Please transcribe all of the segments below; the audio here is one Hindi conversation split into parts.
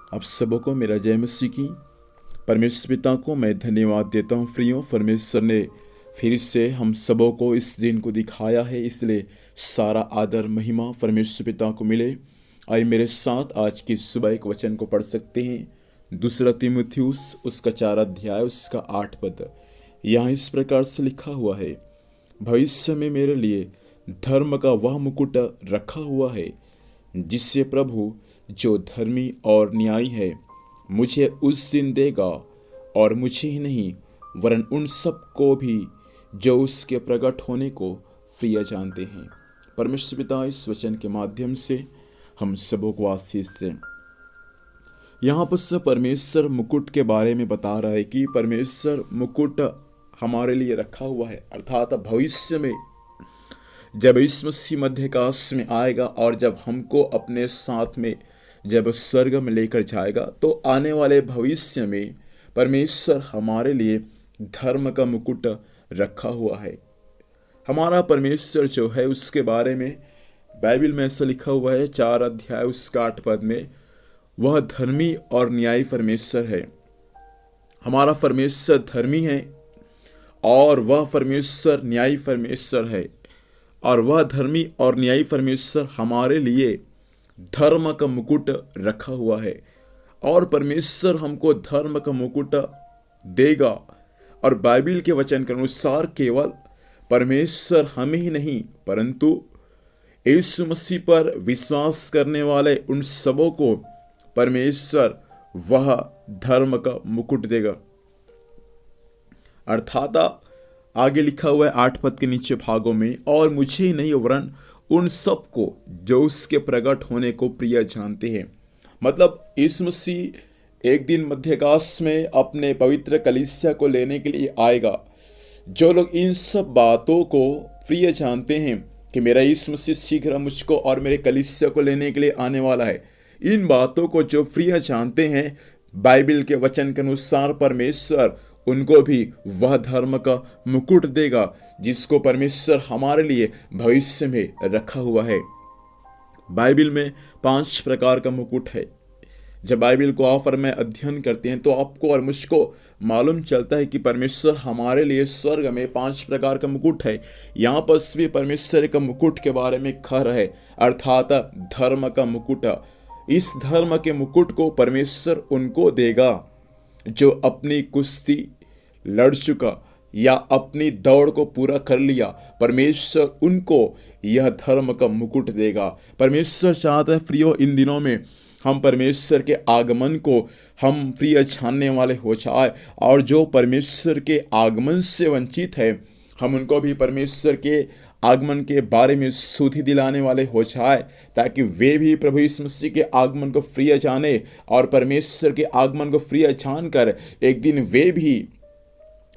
आप सबों को मेरा जय मसीह की। परमेश्वर पिता को मैं धन्यवाद देता हूँ। प्रियो, परमेश्वर ने फिर से हम सबों को इस दिन को दिखाया है, इसलिए सारा आदर महिमा परमेश्वर पिता को मिले। आइए मेरे साथ आज की सुबह एक वचन को पढ़ सकते हैं। दूसरा तीमुथियुस उसका 4 अध्याय उसका 8 पद। यहाँ इस प्रकार से लिखा हुआ है, भविष्य में मेरे लिए धर्म का वह मुकुट रखा हुआ है जिससे प्रभु जो धर्मी और न्यायी है मुझे उस दिन देगा, और मुझे ही नहीं वरन उन सब को भी जो उसके प्रकट होने को प्रिय जानते हैं। परमेश्वर पिता इस वचन के माध्यम से हम सबों को आशीष दें। यहाँ पर परमेश्वर मुकुट के बारे में बता रहा है कि परमेश्वर मुकुट हमारे लिए रखा हुआ है, अर्थात भविष्य में जब यीशु मसीह मध्यकाश में आएगा और जब हमको अपने साथ में जब स्वर्ग में लेकर जाएगा, तो आने वाले भविष्य में परमेश्वर हमारे लिए धर्म का मुकुट रखा हुआ है। हमारा परमेश्वर जो है उसके बारे में बाइबल में ऐसा लिखा हुआ है 4 अध्याय उसका 8 पद में, वह धर्मी और न्यायी परमेश्वर है। हमारा परमेश्वर धर्मी है और वह परमेश्वर न्यायी परमेश्वर है, और वह धर्मी और न्यायी परमेश्वर हमारे लिए धर्म का मुकुट रखा हुआ है। और परमेश्वर हमको धर्म का मुकुट देगा। और बाइबल के वचन के अनुसार केवल परमेश्वर हमें ही नहीं परंतु यीशु मसीह पर विश्वास करने वाले उन सबों को परमेश्वर वह धर्म का मुकुट देगा। अर्थात आगे लिखा हुआ है 8 पद के नीचे भागों में, और मुझे ही नहीं वरन उन सब को जो उसके प्रकट होने को प्रिय जानते हैं। मतलब यीशु मसीह एक दिन मध्यकाश में अपने पवित्र कलीसिया को लेने के लिए आएगा। जो लोग इन सब बातों को प्रिय जानते हैं कि मेरा यीशु मसीह शीघ्र मुझको और मेरे कलीसिया को लेने के लिए आने वाला है, इन बातों को जो प्रिय जानते हैं, बाइबल के वचन के अनुसार परमेश्वर उनको भी वह धर्म का मुकुट देगा जिसको परमेश्वर हमारे लिए भविष्य में रखा हुआ है। बाइबल में 5 प्रकार का मुकुट है। जब बाइबल को आप और मैं अध्ययन करते हैं तो आपको और मुझको मालूम चलता है कि परमेश्वर हमारे लिए स्वर्ग में 5 प्रकार का मुकुट है। यहाँ पर भी परमेश्वर का मुकुट के बारे में कह रहा है, अर्थात धर्म का मुकुट। इस धर्म के मुकुट को परमेश्वर उनको देगा जो अपनी कुश्ती लड़ चुका या अपनी दौड़ को पूरा कर लिया। परमेश्वर उनको यह धर्म का मुकुट देगा। परमेश्वर चाहता है प्रियो, इन दिनों में हम परमेश्वर के आगमन को हम प्रिय जानने वाले हो जाए, और जो परमेश्वर के आगमन से वंचित है हम उनको भी परमेश्वर के आगमन के बारे में सुधि दिलाने वाले हो जाए, ताकि वे भी प्रभु यीशु मसीह के आगमन को प्रिय जाने, और परमेश्वर के आगमन को प्रिय जानकर एक दिन वे भी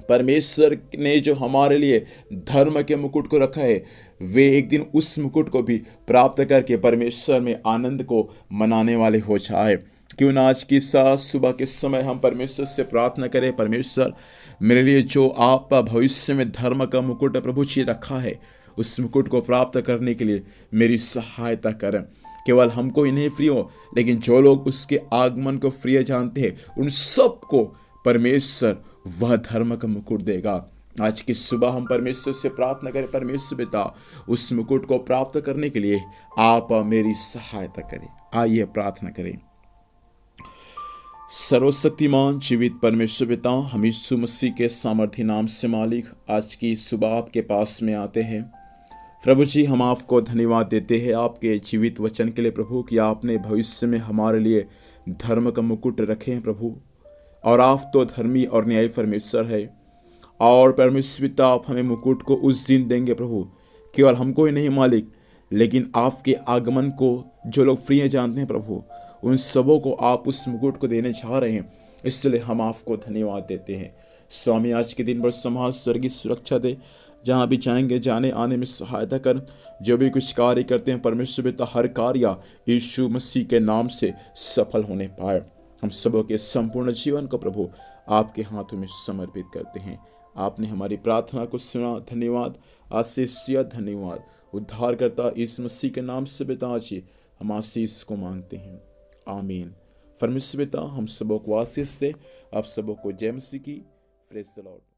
परमेश्वर ने जो हमारे लिए धर्म के मुकुट को रखा है, वे एक दिन उस मुकुट को भी प्राप्त करके परमेश्वर में आनंद को मनाने वाले हो जाए। क्यों ना आज की सुबह के समय हम परमेश्वर से प्रार्थना करें, परमेश्वर मेरे लिए जो आप भविष्य में धर्म का मुकुट प्रभु जी रखा है, उस मुकुट को प्राप्त करने के लिए मेरी सहायता करें। केवल हमको ही नहीं प्रियो, लेकिन जो लोग उसके आगमन को प्रिय जानते हैं उन सबको परमेश्वर वह धर्म का मुकुट देगा। आज की सुबह हम परमेश्वर से प्रार्थना करें, परमेश्वर पिता उस मुकुट को प्राप्त करने के लिए आप मेरी सहायता करें। आइए प्रार्थना करें। सर्वशक्तिमान जीवित परमेश्वर पिता, हम यीशु मसीह के सामर्थी नाम से मालिक आज की सुबह आपके पास में आते हैं। प्रभु जी, हम आपको धन्यवाद देते हैं आपके जीवित वचन के लिए प्रभु, कि आपने भविष्य में हमारे लिए धर्म का मुकुट रखे हैं प्रभु। और आप तो धर्मी और न्यायी परमेश्वर है, और परमेश्वर पिता आप हमें मुकुट को उस दिन देंगे प्रभु। केवल हमको ही नहीं मालिक, लेकिन आपके आगमन को जो लोग प्रिय जानते हैं प्रभु, उन सबों को आप उस मुकुट को देने जा रहे हैं। इसलिए हम आपको धन्यवाद देते हैं। स्वामी, आज के दिन भर संभाल, स्वर्गीय सुरक्षा दे, जहाँ भी जाएंगे जाने आने में सहायता कर। जो भी कुछ कार्य करते हैं परमेश्वर पिता, हर कार्य यीशु मसीह के नाम से सफल होने पाए। हम सबों के संपूर्ण जीवन को प्रभु आपके हाथों में समर्पित करते हैं। आपने हमारी प्रार्थना को सुना, धन्यवाद। आशीष दिया, धन्यवाद। उद्धारकर्ता यीशु मसीह के नाम से पिता जी हम आशीष को मांगते हैं, आमीन। परमेश्वर पिता हम सबों को आशीष दे। आप सबों को जय मसीह की। Praise the Lord.